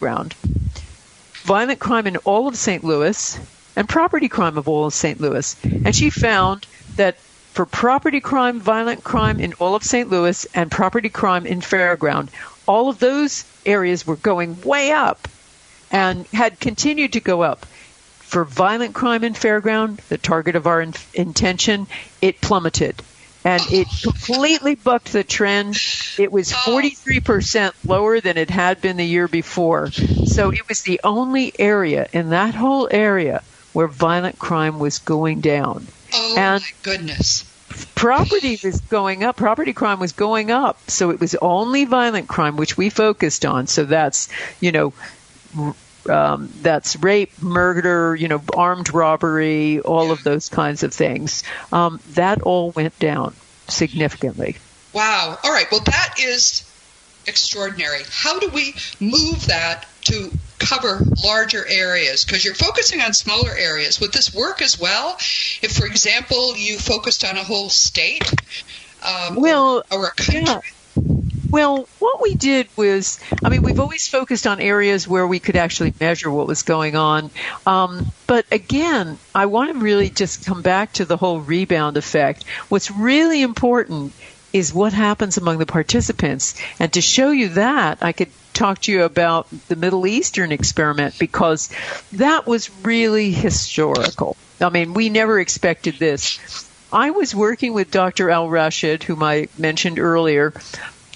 Fairground, violent crime in all of St. Louis, and property crime of all of St. Louis. And she found that for property crime, violent crime in all of St. Louis, and property crime in Fairground, all of those areas were going way up and had continued to go up. For violent crime in Fairground, the target of our intention, it plummeted. And it completely bucked the trend. It was 43% lower than it had been the year before. So it was the only area in that whole area where violent crime was going down. Oh, and my goodness. Property was going up. Property crime was going up. So it was only violent crime, which we focused on. So that's, that's rape, murder, armed robbery, all of those kinds of things. That all went down significantly. Wow. All right. Well, that is extraordinary. How do we move that to cover larger areas? Because you're focusing on smaller areas. Would this work as well if, for example, you focused on a whole state or a country? Yeah. Well, what we did was, we've always focused on areas where we could actually measure what was going on. But again, I want to really just come back to the whole rebound effect. What's really important is what happens among the participants. And to show you that, I could talk to you about the Middle Eastern experiment, because that was really historical. We never expected this. I was working with Dr. Al-Rashid, whom I mentioned earlier.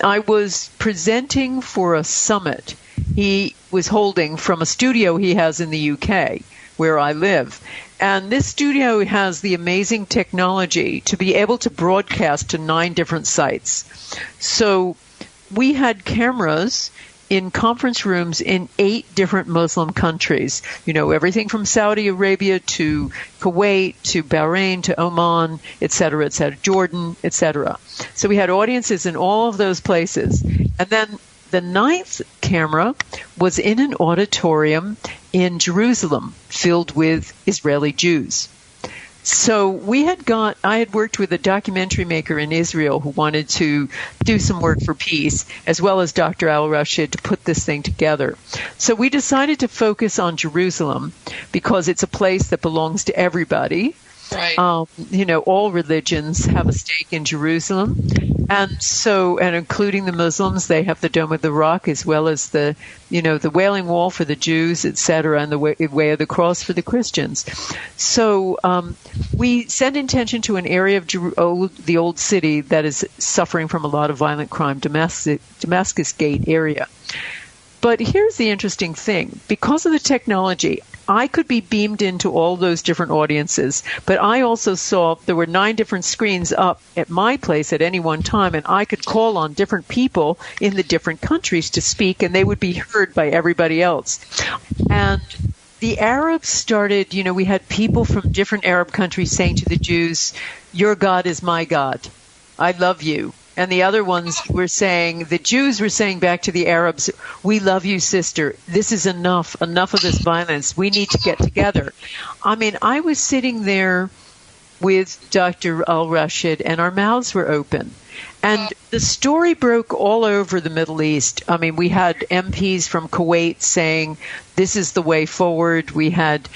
I was presenting for a summit he was holding from a studio he has in the UK, where I live. And this studio has the amazing technology to be able to broadcast to 9 different sites. So we had cameras in conference rooms in 8 different Muslim countries. Everything from Saudi Arabia to Kuwait to Bahrain to Oman, et cetera, Jordan, et cetera. So we had audiences in all of those places. And then the 9th camera was in an auditorium in Jerusalem filled with Israeli Jews. So I had worked with a documentary maker in Israel who wanted to do some work for peace, as well as Dr. Al-Rashid, to put this thing together. So we decided to focus on Jerusalem because it's a place that belongs to everybody. Right. All religions have a stake in Jerusalem. And including the Muslims, they have the Dome of the Rock, as well as the Wailing Wall for the Jews, etc., and the Way of the Cross for the Christians. So we set intention to an area of the old city that is suffering from a lot of violent crime, Damascus Gate area. But here's the interesting thing. Because of the technology, I could be beamed into all those different audiences, but I also saw there were 9 different screens up at my place at any one time, and I could call on different people in the different countries to speak, and they would be heard by everybody else. And the Arabs started, we had people from different Arab countries saying to the Jews, "Your God is my God. I love you." And the other ones were saying, the Jews were saying back to the Arabs, "We love you, sister. This is enough of this violence. We need to get together." I was sitting there with Dr. Al-Rashid, and our mouths were open. And the story broke all over the Middle East. We had MPs from Kuwait saying, "This is the way forward." We had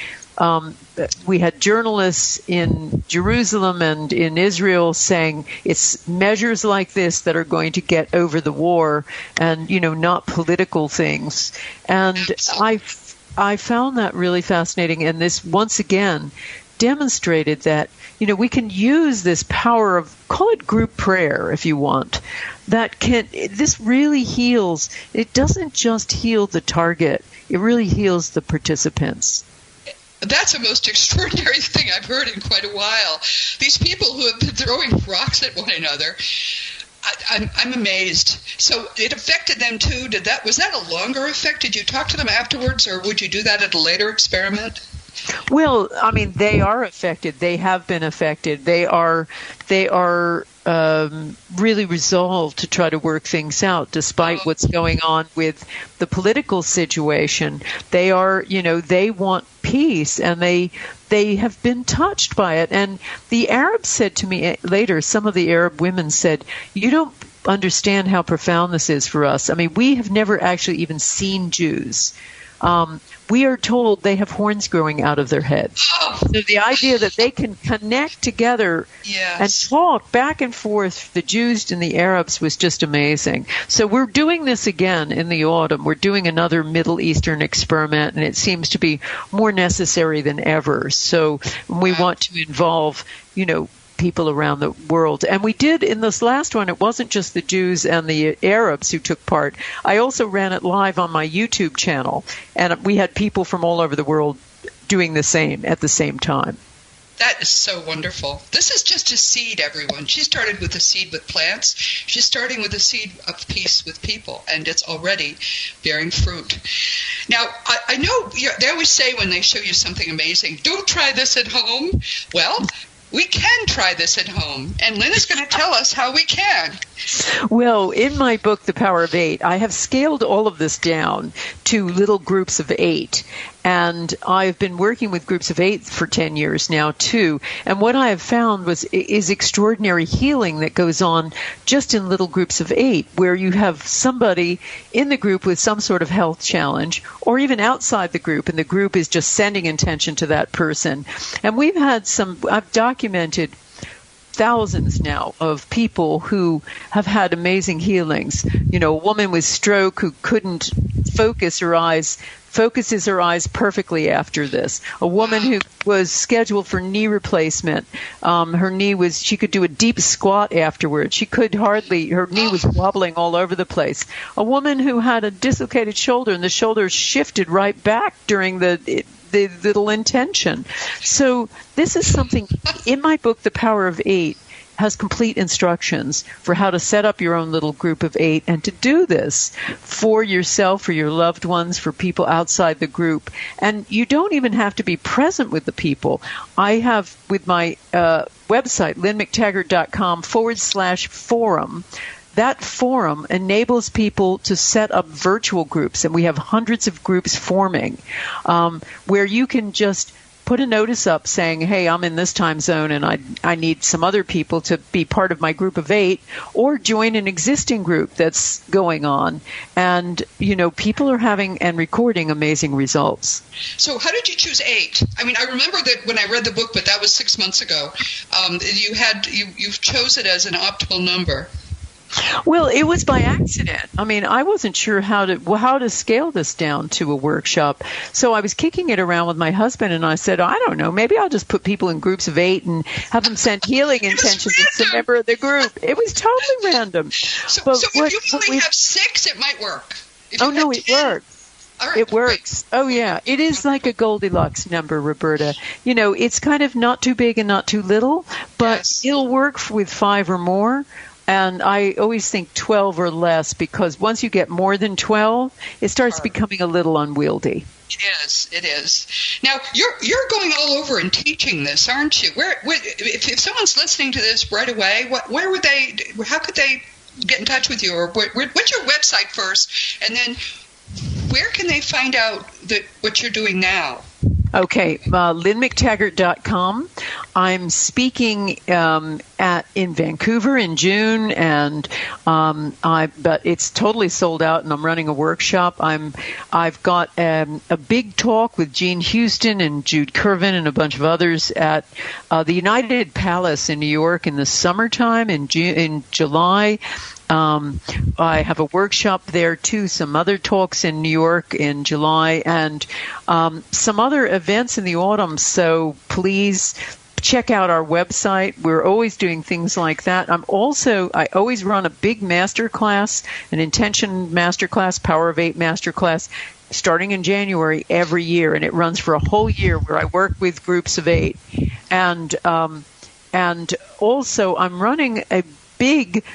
journalists in Jerusalem and in Israel saying it's measures like this that are going to get over the war, and not political things. And I found that really fascinating, and this once again demonstrated that we can use this power of, call it group prayer if you want, this really heals. It doesn't just heal the target, it really heals the participants. That's the most extraordinary thing I've heard in quite a while. These people who have been throwing rocks at one another, I'm amazed. So it affected them too. Was that a longer effect? Did you talk to them afterwards, or would you do that at a later experiment? Well, they are affected. They have been affected. They are really resolved to try to work things out, despite what's going on with the political situation. They are, they want peace, and they have been touched by it. And the Arabs said to me later, some of the Arab women said, "You don't understand how profound this is for us. I mean, we have never actually even seen Jews. We are told they have horns growing out of their head. Oh. So the idea that they can connect together and talk back and forth, the Jews and the Arabs, was just amazing. So we're doing this again in the autumn. We're doing another Middle Eastern experiment, and it seems to be more necessary than ever. So we want to involve, people around the world. And we did in this last one, it wasn't just the Jews and the Arabs who took part. I also ran it live on my YouTube channel, and we had people from all over the world doing the same at the same time. That is so wonderful. This is just a seed, everyone. She started with a seed with plants. She's starting with a seed of peace with people, and it's already bearing fruit. Now, I know they always say when they show you something amazing, don't try this at home. Well, we can try this at home, and Lynne is going to tell us how we can. Well, in my book, The Power of Eight, I have scaled all of this down to little groups of 8. And I've been working with groups of 8 for 10 years now, too. And what I have found is extraordinary healing that goes on just in little groups of 8, where you have somebody in the group with some sort of health challenge, or even outside the group, and the group is just sending intention to that person. And I've documented thousands now of people who have had amazing healings. A woman with stroke who couldn't focuses her eyes perfectly after this. A woman who was scheduled for knee replacement. She could do a deep squat afterwards. Her knee was wobbling all over the place. A woman who had a dislocated shoulder, and the shoulder shifted right back during the little intention. So this is something in my book, The Power of Eight, has complete instructions for how to set up your own little group of 8 and to do this for yourself, for your loved ones, for people outside the group. And you don't even have to be present with the people. I have, with my website, lynnmctaggart.com/forum, that forum enables people to set up virtual groups, and we have hundreds of groups forming, where you can just put a notice up saying, hey, I'm in this time zone and I need some other people to be part of my group of 8, or join an existing group that's going on. And, people are having and recording amazing results. So how did you choose 8? I mean, I remember that when I read the book, but that was 6 months ago. You've chose it as an optimal number. Well, it was by accident. I mean, I wasn't sure how to scale this down to a workshop. So I was kicking it around with my husband, and I said, I don't know, maybe I'll just put people in groups of 8 and have them send healing intentions to a member of the group. It was totally random. So if you only have 6, it might work. Oh, no, it works. Right, it works. Right. Oh, yeah. It is like a Goldilocks number, Roberta. It's kind of not too big and not too little, but it'll work with 5 or more. And I always think 12 or less, because once you get more than 12, it starts becoming a little unwieldy. It is. Now, you're going all over and teaching this, aren't you? If someone's listening to this right away, how could they get in touch with you? Or what's your website first? And then where can they find out what you're doing now? Okay, LynneMcTaggart.com. I'm speaking in Vancouver in June, and but it's totally sold out, and I'm running a workshop. I've got a big talk with Gene Houston and Jude Curvin and a bunch of others at the United Palace in New York in the summertime in July. I have a workshop there, too, some other talks in New York in July, and some other events in the autumn. So please check out our website. We're always doing things like that. I always run a big masterclass, an intention masterclass, Power of 8 masterclass, starting in January every year, and it runs for a whole year, where I work with groups of 8. And also I'm running a big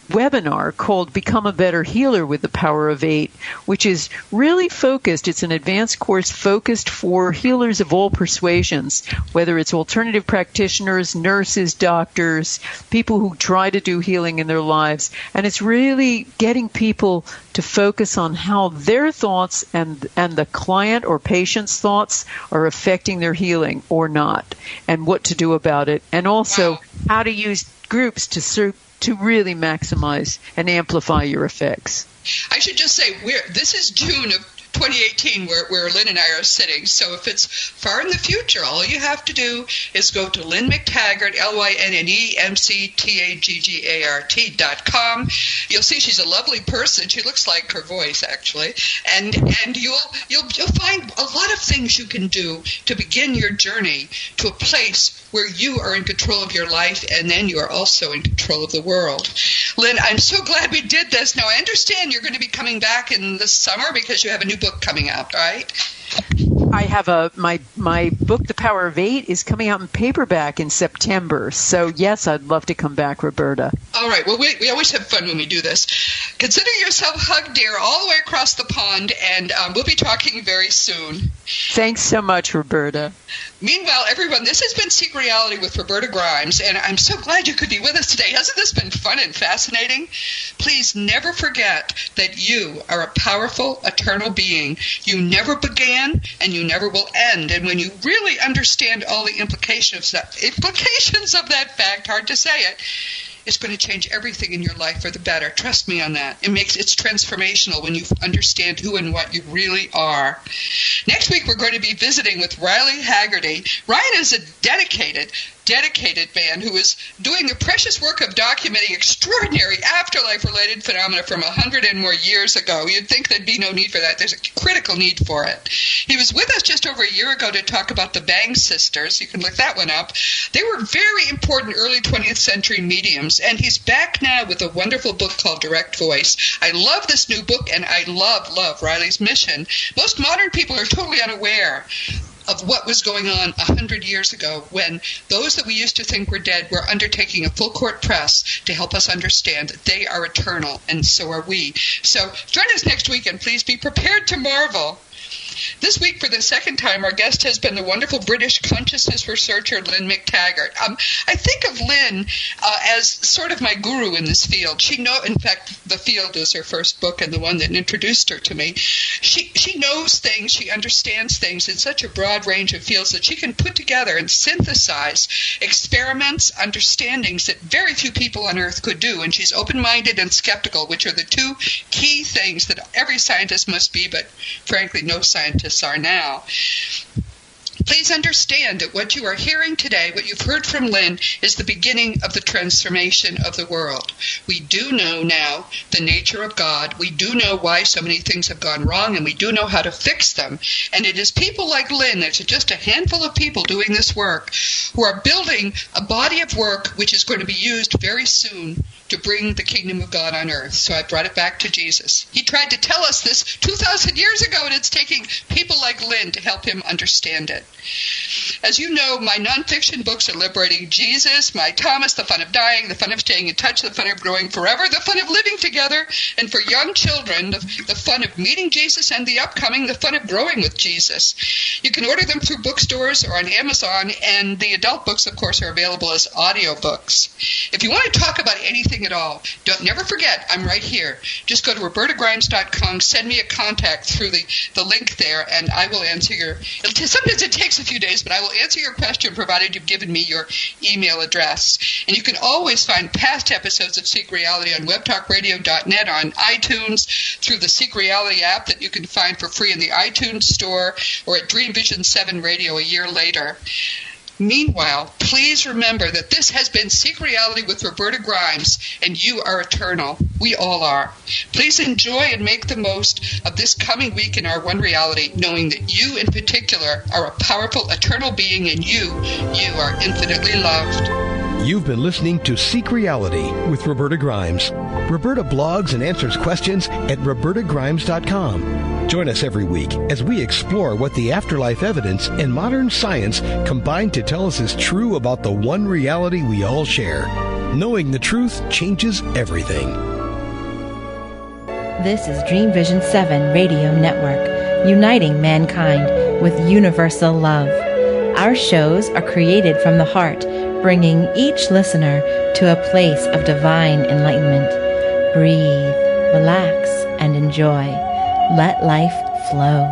webinar called Become a Better Healer with the Power of 8, which is really focused. It's an advanced course focused for healers of all persuasions, whether it's alternative practitioners, nurses, doctors, people who try to do healing in their lives. And it's really getting people to focus on how their thoughts and the client or patient's thoughts are affecting their healing or not, and what to do about it. And also how to use groups to to really maximize and amplify your effects. I should just say, this is June of 2018 where Lynne and I are sitting. So if it's far in the future, all you have to do is go to Lynne McTaggart, LynneMcTaggart.com. You'll see she's a lovely person. She looks like her voice, actually. And you'll find a lot of things you can do to begin your journey to a place where you are in control of your life, and then you are also in control of the world. Lynne, I'm so glad we did this. Now, I understand you're going to be coming back in the summer because you have a new book coming out, right? I have my book, The Power of Eight, is coming out in paperback in September. So, yes, I'd love to come back, Roberta. All right. Well, we always have fun when we do this. Consider yourself hugged, dear, all the way across the pond, and we'll be talking very soon. Thanks so much, Roberta. Meanwhile, everyone, this has been Seek Reality with Roberta Grimes, and I'm so glad you could be with us today. Hasn't this been fun and fascinating? Please never forget that you are a powerful, eternal being. You never began, and you never will end. And when you really understand all the implications of that fact, hard to say it, it's going to change everything in your life for the better. Trust me on that. It's transformational when you understand who and what you really are. Next week, we're going to be visiting with Riley Haggerty. Ryan is a dedicated man who is doing the precious work of documenting extraordinary afterlife-related phenomena from 100 and more years ago. You'd think there'd be no need for that. There's a critical need for it. He was with us just over a year ago to talk about the Bang sisters. You can look that one up. They were very important early 20th century mediums, and he's back now with a wonderful book called Direct Voice. I love this new book, and I love Riley's mission. Most modern people are totally unaware of what was going on 100 years ago when those that we used to think were dead were undertaking a full court press to help us understand that they are eternal, and so are we. So join us next week, and please be prepared to marvel. This week, for the second time, our guest has been the wonderful British consciousness researcher, Lynne McTaggart. I think of Lynne as sort of my guru in this field. In fact, The Field was her first book and the one that introduced her to me. She knows things, she understands things in such a broad range of fields that she can put together and synthesize experiments, understandings that very few people on Earth could do. And she's open-minded and skeptical, which are the two key things that every scientist must be, but frankly, no scientists are now. Please understand that what you are hearing today, what you've heard from Lynne, is the beginning of the transformation of the world. We do know now the nature of God. We do know why so many things have gone wrong, and we do know how to fix them. And it is people like Lynne, there's just a handful of people doing this work, who are building a body of work which is going to be used very soon to bring the kingdom of God on earth. So I brought it back to Jesus. He tried to tell us this 2,000 years ago, and it's taking people like Lynne to help him understand it. As you know, my nonfiction books are Liberating Jesus, My Thomas, The Fun of Dying, The Fun of Staying in Touch, The Fun of Growing Forever, The Fun of Living Together, and for young children, the fun of meeting Jesus, and the upcoming The Fun of Growing with Jesus. You can order them through bookstores or on Amazon, and the adult books, of course, are available as audiobooks. If you want to talk about anything at all, never forget, I'm right here. Just go to robertagrimes.com, send me a contact through the link there, and I will answer sometimes it takes a few days, but I will answer your question provided you've given me your email address. And you can always find past episodes of Seek Reality on webtalkradio.net, on iTunes, through the Seek Reality app that you can find for free in the iTunes store, or at Dream Vision 7 Radio a year later. Meanwhile, please remember that this has been Seek Reality with Roberta Grimes, and you are eternal. We all are. Please enjoy and make the most of this coming week in our one reality, knowing that you in particular are a powerful, eternal being, and you are infinitely loved. You've been listening to Seek Reality with Roberta Grimes. Roberta blogs and answers questions at robertagrimes.com. Join us every week as we explore what the afterlife evidence and modern science combine to tell us is true about the one reality we all share. Knowing the truth changes everything. This is Dream Vision 7 Radio Network, uniting mankind with universal love. Our shows are created from the heart, bringing each listener to a place of divine enlightenment. Breathe, relax, and enjoy. Let life flow.